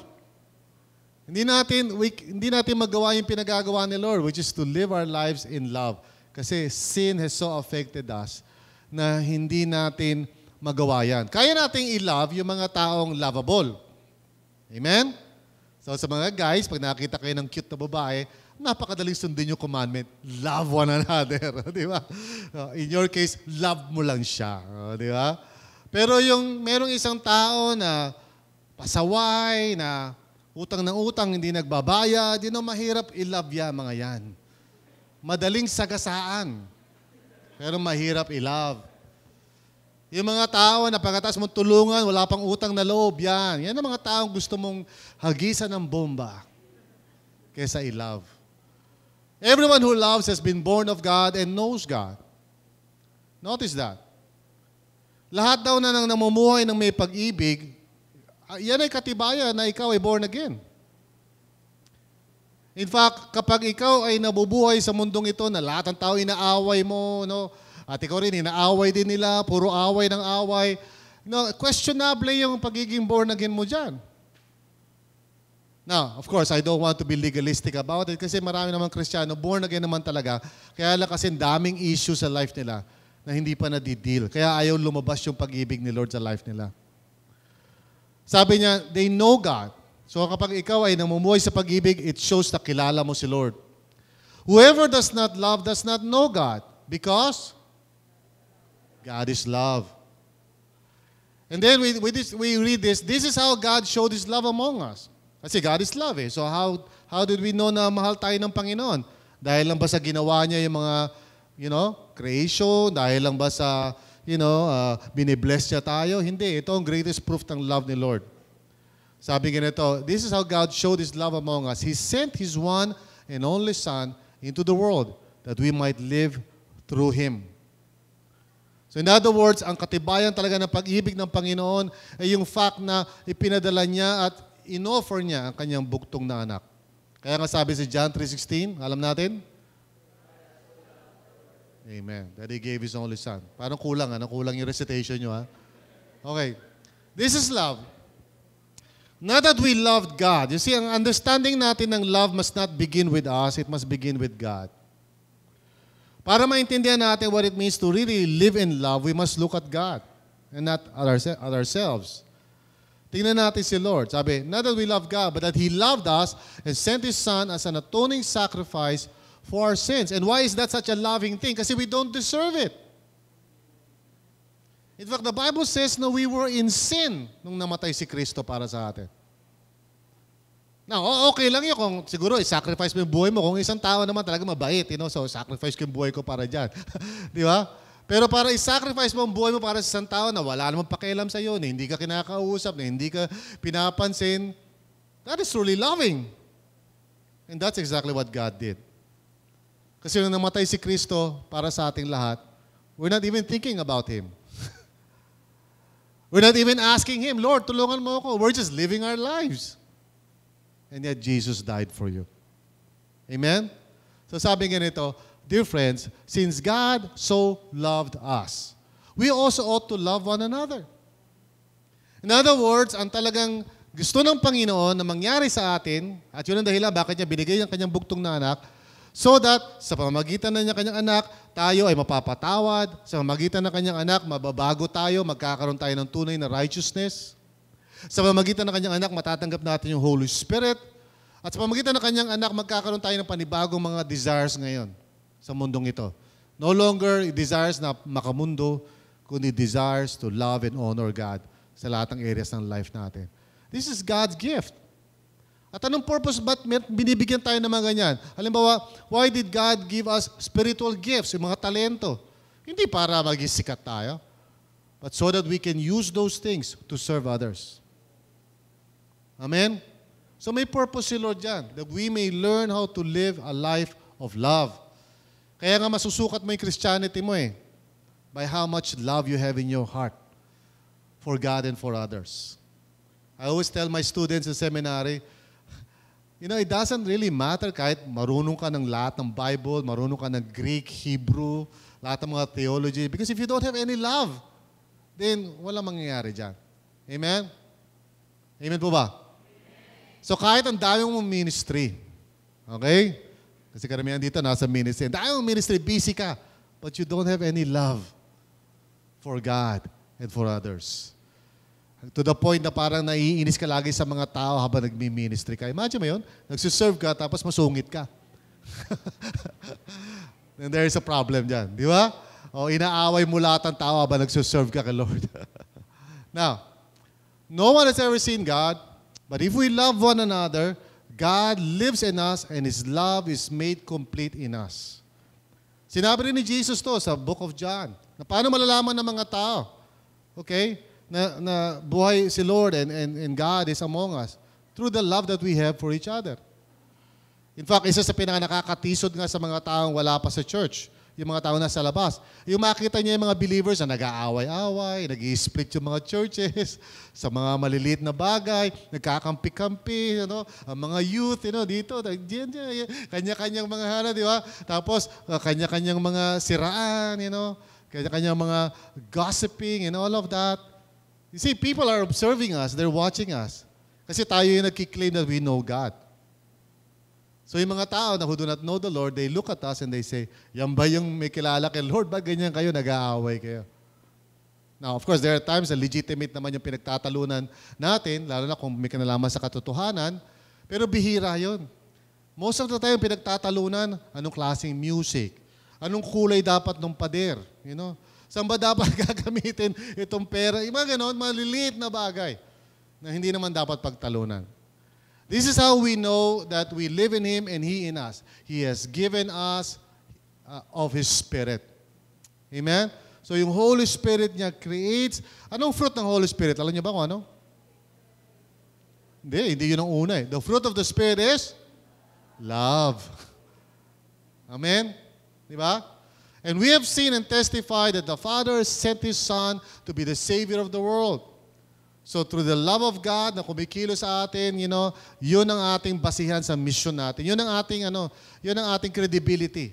Hindi natin magawa yung pinagagawa ni Lord, which is to live our lives in love. Kasi sin has so affected us na hindi natin magawa yan. Kaya nating i-love yung mga taong lovable. Amen? So sa mga guys, pag nakita kayo ng cute na babae, napakadaling sundin yung commandment, love one another. Di ba? In your case, love mo lang siya. Di ba? Pero merong isang tao na pasaway, na utang ng utang, hindi nagbabayad, mahirap i-love yan, mga yan. Madaling sagasaan, pero mahirap i-love. Yung mga tao na pagkatapos mong tulungan, wala pang utang na loob, yan. Yan ang mga taong gusto mong hagisan ng bomba. kesa i-love. Everyone who loves has been born of God and knows God. Notice that. Lahat daw na nang namumuhay ng may pag-ibig, yan ay katibayan na ikaw ay born again. In fact, kapag ikaw ay nabubuhay sa mundong ito na lahat ng tao inaaway mo, no? At ikaw rin inaaway din nila, puro away ng away, no, questionable yung pagiging born again mo dyan. Now, of course, I don't want to be legalistic about it kasi marami namang Kristiyano, born again naman talaga. Kaya lang kasi daming issues sa life nila na hindi pa nadideal. Kaya ayaw lumabas yung pag-ibig ni Lord sa life nila. Sabi niya, they know God. So kapag ikaw ay namumuhay sa pag-ibig, it shows na kilala mo si Lord. Whoever does not love does not know God because God is love. And then we read this is how God showed His love among us. Kasi God is love eh. So how did we know na mahal tayo ng Panginoon? Dahil lang ba sa ginawa niya yung mga, creation? Dahil lang ba sa, binibless niya tayo? Hindi. Ito ang greatest proof ng love ni Lord. Sabi ganito, this is how God showed His love among us. He sent His one and only Son into the world that we might live through Him. So in other words, ang katibayan talaga ng pag-ibig ng Panginoon ay yung fact na ipinadala niya at inoffer niya ang kanyang buktong na anak. Kaya nga sabi si John 3:16, alam natin? Amen. That He gave His only Son. Parang kulang, kulang yung recitation nyo, ha? Okay. This is love. Not that we loved God. You see, ang understanding natin ng love must not begin with us, it must begin with God. Para maintindihan natin what it means to really live in love, we must look at God and not at ourselves. Tingnan natin si Lord. Sabi, not that we love God, but that He loved us and sent His Son as an atoning sacrifice for our sins. And why is that such a loving thing? Kasi we don't deserve it. In fact, the Bible says na we were in sin nung namatay si Kristo para sa atin. Now, okay lang yun kung siguro i-sacrifice mo yung buhay mo. Kung isang tao naman talaga mabait, so sacrifice ko yung buhay ko para dyan. Di ba? Pero para i-sacrifice mo ang buhay mo para sa isang tao na wala namang pakialam sa iyo, na hindi ka kinakausap, na hindi ka pinapansin, that is truly loving. And that's exactly what God did. Kasi nung namatay si Kristo para sa ating lahat, we're not even thinking about Him. We're not even asking Him, Lord, tulungan mo ako. We're just living our lives. And yet, Jesus died for you. Amen? So sabi nga nito, dear friends, since God so loved us, we also ought to love one another. In other words, ang talagang gusto ng Panginoon na mangyari sa atin, at yun ang dahilan bakit niya binigay ang kanyang bugtong na anak, so that sa pamamagitan ng kanyang anak, tayo ay mapapatawad. Sa pamamagitan ng kanyang anak, mababago tayo, magkakaroon tayo ng tunay na righteousness. Sa pamamagitan ng kanyang anak, matatanggap natin yung Holy Spirit. At sa pamamagitan ng kanyang anak, magkakaroon tayo ng panibagong mga desires ngayon sa mundong ito. No longer desires na makamundo, kundi desires to love and honor God sa lahat ng areas ng life natin. This is God's gift. At anong purpose ba't binibigyan tayo ng mga ganyan? Halimbawa, why did God give us spiritual gifts, yung mga talento? Hindi para maging sikat tayo, but so that we can use those things to serve others. Amen? So may purpose si Lord dyan, that we may learn how to live a life of love. Kaya nga masusukat mo yung Christianity mo by how much love you have in your heart for God and for others. I always tell my students in seminary, it doesn't really matter kahit marunong ka ng lahat ng Bible, marunong ka ng Greek, Hebrew, lahat ng mga theology. Because if you don't have any love, then walang mangyayari dyan. Amen? Amen po ba? So kahit ang dami mong ministry, okay? Kasi karamihan dito nasa ministry. Ang dami mong ministry, busy ka, but you don't have any love for God and for others. To the point na parang naiinis ka lagi sa mga tao habang nagmi-ministry ka. Imagine mo yun, nagsiserve ka tapos masungit ka. Then there is a problem dyan. Di ba? O inaaway mo lahat ng tao habang nagsiserve ka kay Lord. Now, no one has ever seen God, but if we love one another, God lives in us and His love is made complete in us. Sinabi rin ni Jesus to sa Book of John, na paano malalaman ng mga tao, okay, na buhay si Lord and God is among us through the love that we have for each other. In fact, isa sa pinaka-nakakatisod nga sa mga taong wala pa sa church, yung mga tao nasa labas. Yung makita niya yung mga believers na nag-aaway-away, nag-i-split yung mga churches sa mga maliliit na bagay, nagkakampi-kampi, ang mga youth, dito, kanya-kanyang mga di ba? Tapos, kanya-kanyang mga siraan, kanya-kanyang mga gossiping and all of that. You see, people are observing us, they're watching us. Kasi tayo yung nagkiklaim that we know God. So yung mga tao na who do not know the Lord, they look at us and they say, yan ba yung may kilala kay Lord? Ba't ganyan kayo? Nag-aaway kayo. Now, of course, there are times na legitimate naman yung pinagtatalunan natin, lalo na kung may kinalaman sa katotohanan, pero bihira yun. Most of the time, pinagtatalunan, anong klaseng music? Anong kulay dapat ng pader? Saan ba dapat gagamitin itong pera? Yung mga ganon, maliliit na bagay na hindi naman dapat pagtalunan. This is how we know that we live in Him and He in us. He has given us of His Spirit. Amen? So yung Holy Spirit niya creates, anong fruit ng Holy Spirit? Alam niyo ba kung ano? Hindi yun ang una eh. The fruit of the Spirit is love. Amen? Di ba? And we have seen and testified that the Father sent His Son to be the Savior of the world. So through the love of God na kumikilo sa atin, yun ang ating basihan sa mission natin. Yun ang ating credibility.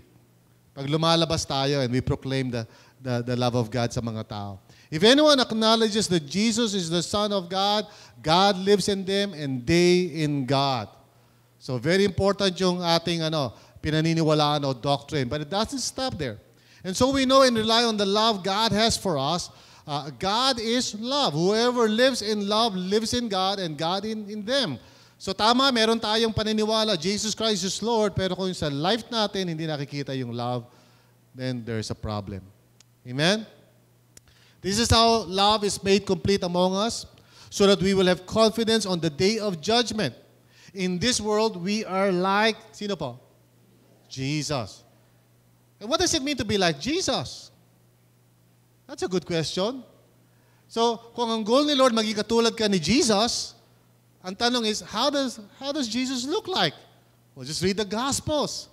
Pag lumalabas tayo and we proclaim the love of God sa mga tao. If anyone acknowledges that Jesus is the Son of God, God lives in them and they in God. So very important yung ating pinaniniwalaan o doctrine. But it doesn't stop there. And so we know and rely on the love God has for us. God is love. Whoever lives in love lives in God and God in them. So tama, meron tayong paniniwala, Jesus Christ is Lord, pero kung sa life natin hindi nakikita yung love, then there's a problem. Amen? This is how love is made complete among us, so that we will have confidence on the day of judgment. In this world, we are like, sino po? Jesus. And what does it mean to be like Jesus? That's a good question. So, kung ang goal ni Lord maging katulad ka ni Jesus, ang tanong is, how does Jesus look like? Well, just read the Gospels.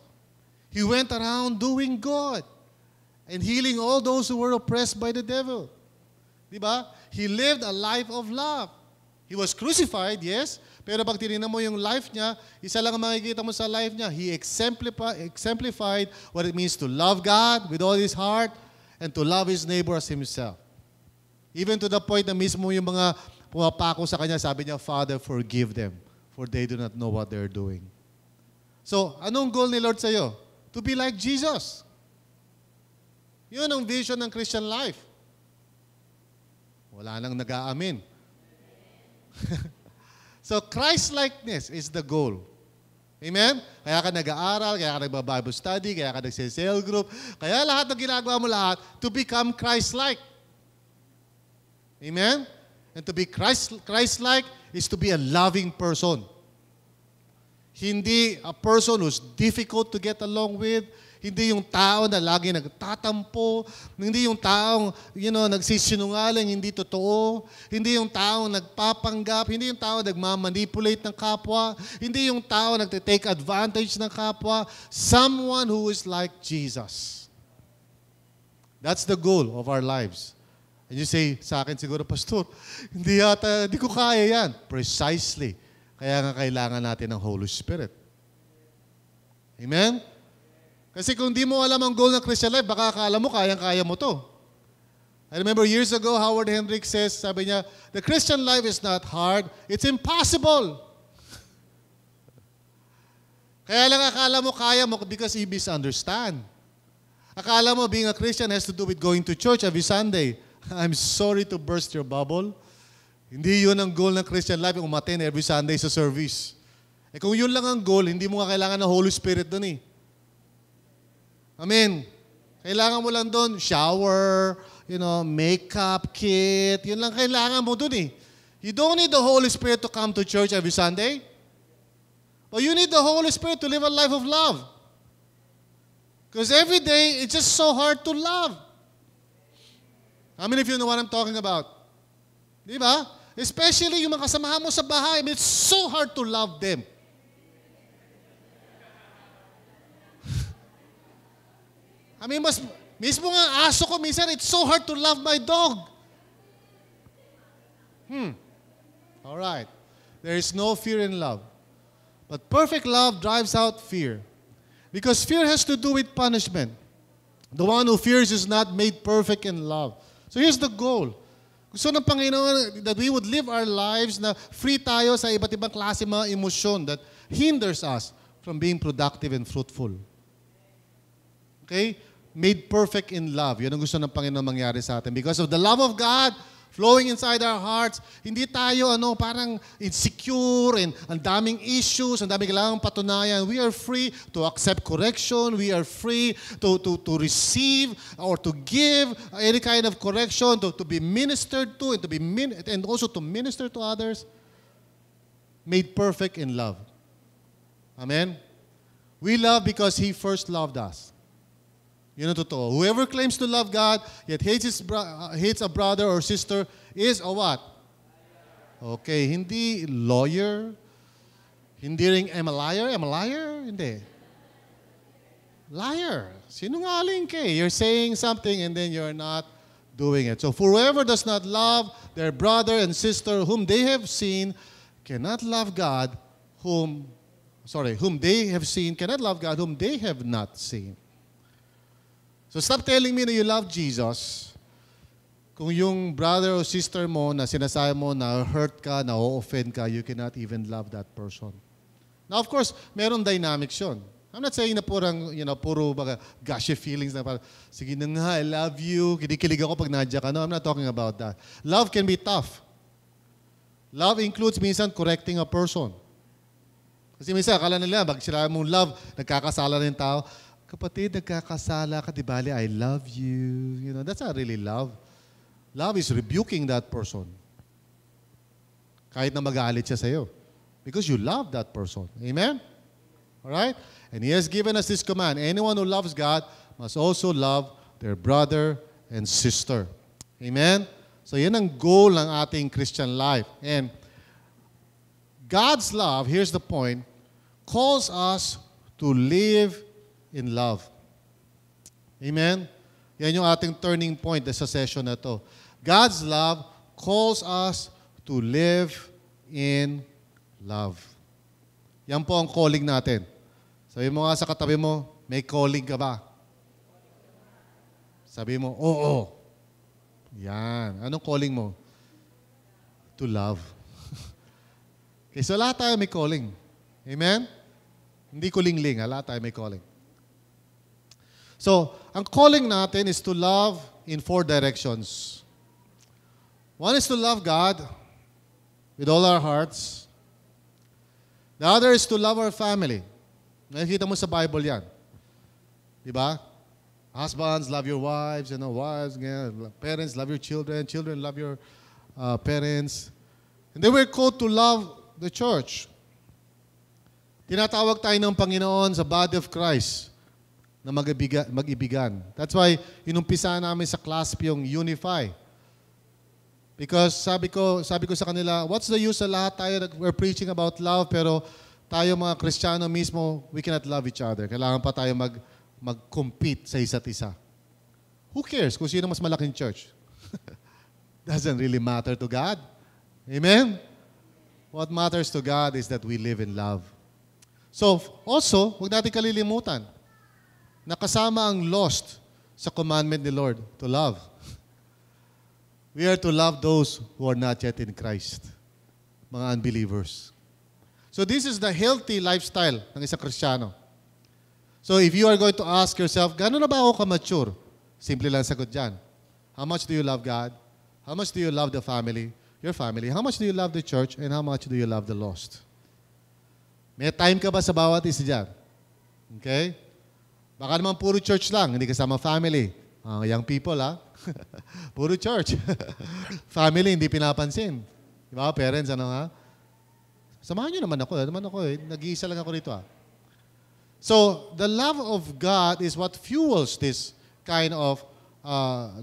He went around doing good and healing all those who were oppressed by the devil. Diba? He lived a life of love. He was crucified, yes, pero pag tinignan mo yung life niya, isa lang ang makikita mo sa life niya. He exemplified what it means to love God with all his heart, and to love his neighbor as himself. Even to the point na mismo yung mga pumapako sa kanya, sabi niya, Father, forgive them, for they do not know what they're doing. So, anong goal ni Lord sa'yo? To be like Jesus. Yun ang vision ng Christian life. Wala nang nag-aamin. So, Christ-likeness is the goal. Amen? Kaya ka nag-aaral, kaya ka nagba-Bible study, kaya ka nag-cell group, kaya lahat ng ginagawa mo lahat to become Christ-like. Amen? And to be Christ-like is to be a loving person. Hindi a person who's difficult to get along with, hindi yung tao na lagi nagtatampo, hindi yung taong, nagsisinungaling, hindi totoo, hindi yung taong nagpapanggap, hindi yung taong nagmamanipulate ng kapwa, hindi yung taong nagtitake advantage ng kapwa, someone who is like Jesus. That's the goal of our lives. And you say, sa akin siguro, Pastor, hindi ko kaya yan. Precisely. Kaya nga kailangan natin ng Holy Spirit. Amen? Kasi kung di mo alam ang goal ng Christian life, baka akala mo kayang-kaya mo to. I remember years ago, Howard Hendricks says, sabi niya, the Christian life is not hard, it's impossible. Kaya lang akala mo kaya mo because you misunderstand. Akala mo being a Christian has to do with going to church every Sunday. I'm sorry to burst your bubble. Hindi yun ang goal ng Christian life, umattend every Sunday sa service. Kung yun lang ang goal, hindi mo nga kailangan ng Holy Spirit dun eh. Amen. Kailangan mo lang doon, shower, makeup kit. Yun lang kailangan mo doon eh. You don't need the Holy Spirit to come to church every Sunday. But you need the Holy Spirit to live a life of love. Because every day, it's just so hard to love. How many of you know what I'm talking about? Di ba? Especially yung mga kasamahan mo sa bahay. It's so hard to love them. I mean, mismo nga aso ko, minsan, it's so hard to love my dog. All right. There is no fear in love. But perfect love drives out fear. Because fear has to do with punishment. The one who fears is not made perfect in love. So here's the goal. Gusto ng Panginoon that we would live our lives na free tayo sa iba't ibang klase mga emosyon that hinders us from being productive and fruitful. Okay? Made perfect in love. Yun ang gusto ng Panginoon mangyari sa atin. Because of the love of God flowing inside our hearts, hindi tayo parang insecure and ang daming issues, ang daming kailangang patunayan. We are free to accept correction. We are free to receive or to give any kind of correction, to be ministered to, and also to minister to others. Made perfect in love. Amen? We love because He first loved us. Yun ang totoo. Whoever claims to love God, yet hates a brother or sister, is a what? Okay, hindi lawyer. Hindi ring am a liar. Am a liar? Hindi. Liar. Sinungaling ka. You're saying something and then you're not doing it. So whoever does not love their brother and sister whom they have seen cannot love God whom they have seen, cannot love God whom they have not seen. So stop telling me na you love Jesus kung yung brother or sister mo na sinasabi mo na hurt ka, na offend ka, you cannot even love that person. Now, of course, meron dynamics yun. I'm not saying na puro gushy feelings na parang, sige na nga, I love you, kinikilig ako pag nadya ka. No, I'm not talking about that. Love can be tough. Love includes minsan correcting a person. Kasi minsan, akala nila, pag sila mong love, nagkakasala na yung tao, kapatid, nagkakasala ka, di bali, I love you. That's not really love. Love is rebuking that person. Kahit na magalit siya sa'yo. Because you love that person. Amen? Alright? And He has given us this command. Anyone who loves God must also love their brother and sister. Amen? So yan ang goal ng ating Christian life. And God's love, here's the point, calls us to live in love. Amen? Yan yung ating turning point sa session na to. God's love calls us to live in love. Yan po ang calling natin. Sabi mo nga sa katabi mo, may calling ka ba? Sabi mo, oo. Yan. Anong calling mo? To love. Okay, so lahat tayo may calling. Amen? Hindi kulingling, lahat tayo may calling. So, ang calling natin is to love in 4 directions. One is to love God with all our hearts. The other is to love our family. Nakikita mo sa Bible yan. Diba? Husbands, love your wives. Wives, parents, love your children. Children, love your parents. And then we're called to love the church. Tinatawag tayo ng Panginoon sa body of Christ na mag-ibigan. That's why inumpisa namin sa clasp yung Unify. Because sabi ko sa kanila, what's the use sa lahat tayo that we're preaching about love pero tayo mga Kristiyano mismo, we cannot love each other. Kailangan pa tayo mag-compete sa isa't isa. Who cares kung sino mas malaking church? Doesn't really matter to God. Amen? What matters to God is that we live in love. So, also, huwag natin kalilimutan, nakasama ang lost sa commandment ni Lord to love. We are to love those who are not yet in Christ, mga unbelievers. So this is the healthy lifestyle ng isang Kristiyano. So if you are going to ask yourself, gano'n na ba ako ka-mature? Simple lang sagot dyan. How much do you love God? How much do you love the family? Your family. How much do you love the church? And how much do you love the lost? May time ka ba sa bawat isa dyan? Okay? Baka naman puro church lang, hindi kasama family. Young people, puro church. Family, hindi pinapansin. Diba, parents, Samahan nyo naman ako. Nag-iisa lang ako rito, So, the love of God is what fuels this kind of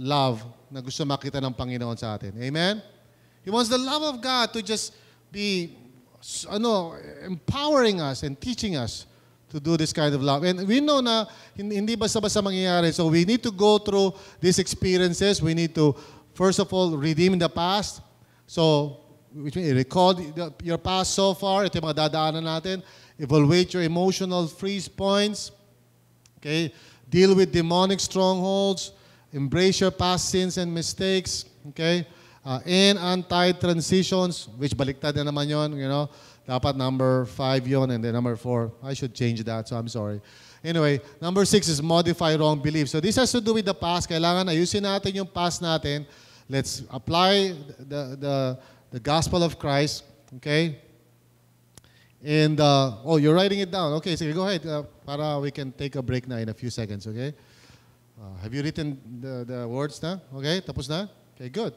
love na gusto makita ng Panginoon sa atin. Amen? He wants the love of God to just be empowering us and teaching us to do this kind of love. And we know na hindi basta-basta mangyayari. So we need to go through these experiences. We need to, first of all, redeem the past. So, which means recall your past so far. Ito yung mga dadaanan natin. Evaluate your emotional freeze points. Okay? Deal with demonic strongholds. Embrace your past sins and mistakes. Okay? And anti-transitions, which baliktad na naman yun, you know. Dapat number 5 yon, and then number 4. I should change that, so I'm sorry. Anyway, number 6 is modify wrong beliefs. So this has to do with the past. Kailangan ayusin natin yung past natin. Let's apply the gospel of Christ. Okay? And, you're writing it down. Okay, so go ahead. Para we can take a break na in a few seconds, okay? Have you written the words na? Okay, tapos na? Okay, good.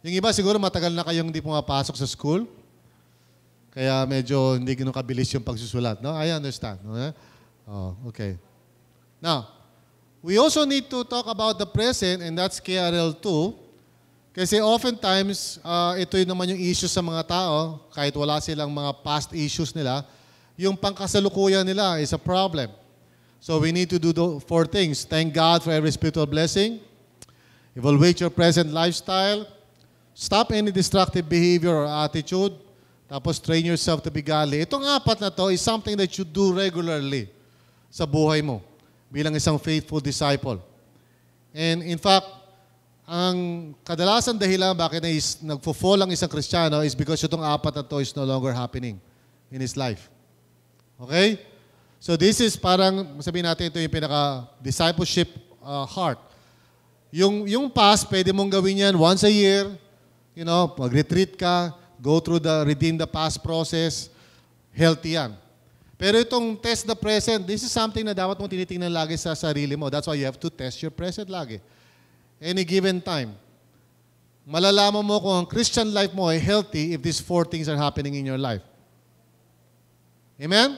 Yung iba siguro matagal na kayong hindi pumapasok sa school. Kaya medyo hindi ganun kabilis yung pagsusulat. No? I understand. Okay? Okay. Now, we also need to talk about the present, and that's KRL 2. Kasi oftentimes, ito yun naman yung issue sa mga tao, kahit wala silang mga past issues nila, yung pangkasalukuyan nila is a problem. So we need to do 4 things. Thank God for every spiritual blessing. Evaluate your present lifestyle. Stop any destructive behavior or attitude. Tapos train yourself to be godly. Itong 4 na to is something that you do regularly sa buhay mo bilang isang faithful disciple. And in fact, ang kadalasan dahilan bakit nagfo-fall ang isang Kristiyano is because itong 4 na to is no longer happening in his life. Okay? So this is parang, sabihin natin ito yung pinaka-discipleship heart. Yung past, pwede mong gawin yan once a year. You know, mag-retreat ka, go through the redeem the past process, healthy yan. Pero itong test the present, this is something na dapat mong tinitingnan lagi sa sarili mo. That's why you have to test your present lagi. Any given time. Malalaman mo kung ang Christian life mo ay healthy if these 4 things are happening in your life. Amen?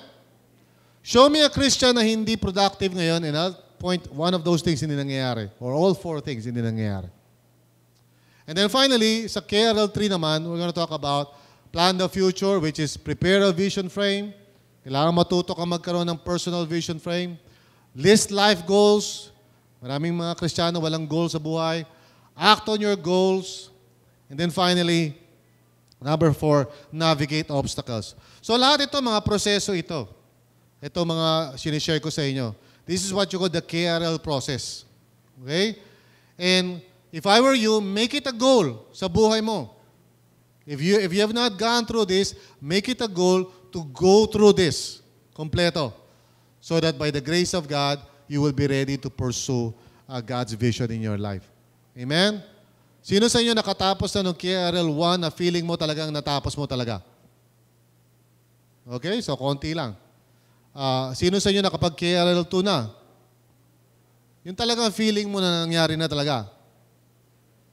Show me a Christian na hindi productive ngayon and I'll point one of those things hindi nangyayari. Or all 4 things hindi nangyayari. And then finally, sa KRL 3 naman, we're going to talk about plan the future, which is prepare a vision frame. Kailangan matuto ka magkaroon ng personal vision frame. List life goals. Maraming mga Kristiyano walang goals sa buhay. Act on your goals. And then finally, number 4, navigate obstacles. So lahat ito, mga proseso ito. Ito mga sinishare ko sa inyo. This is what you call the KRL process. Okay? And if I were you, make it a goal sa buhay mo. If you have not gone through this, make it a goal to go through this kompleto. So that by the grace of God, you will be ready to pursue God's vision in your life. Amen? Sino sa inyo nakatapos na ng KRL 1 na feeling mo talagang natapos mo talaga? Okay, so konti lang. Sino sa inyo nakapag KRL 2 na? Yung talagang feeling mo na nangyari na talaga.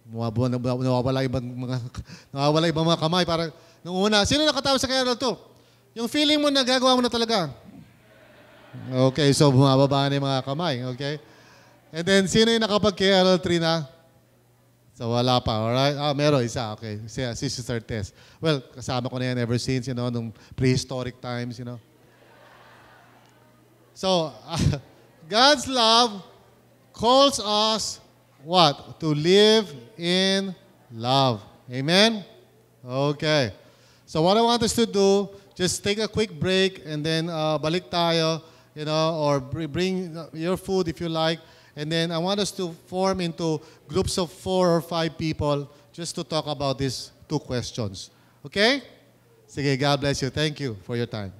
Nawawala ibang mga kamay. Parang, nung una, sino nakatapos sa KRL 2? Yung feeling mo na gagawa mo na talaga. Okay, so bumababa na yung mga kamay. Okay? And then, sino yung nakapag KRL 3 na? So, wala pa. Alright? Meron isa. Okay. Si Sister Tess. Well, kasama ko na yan ever since, nung prehistoric times, So, God's love calls us what? To live in love. Amen? Okay. So what I want us to do, just take a quick break and then balik tayo, or bring your food if you like. And then I want us to form into groups of 4 or 5 people just to talk about these 2 questions. Okay? Sige, God bless you. Thank you for your time.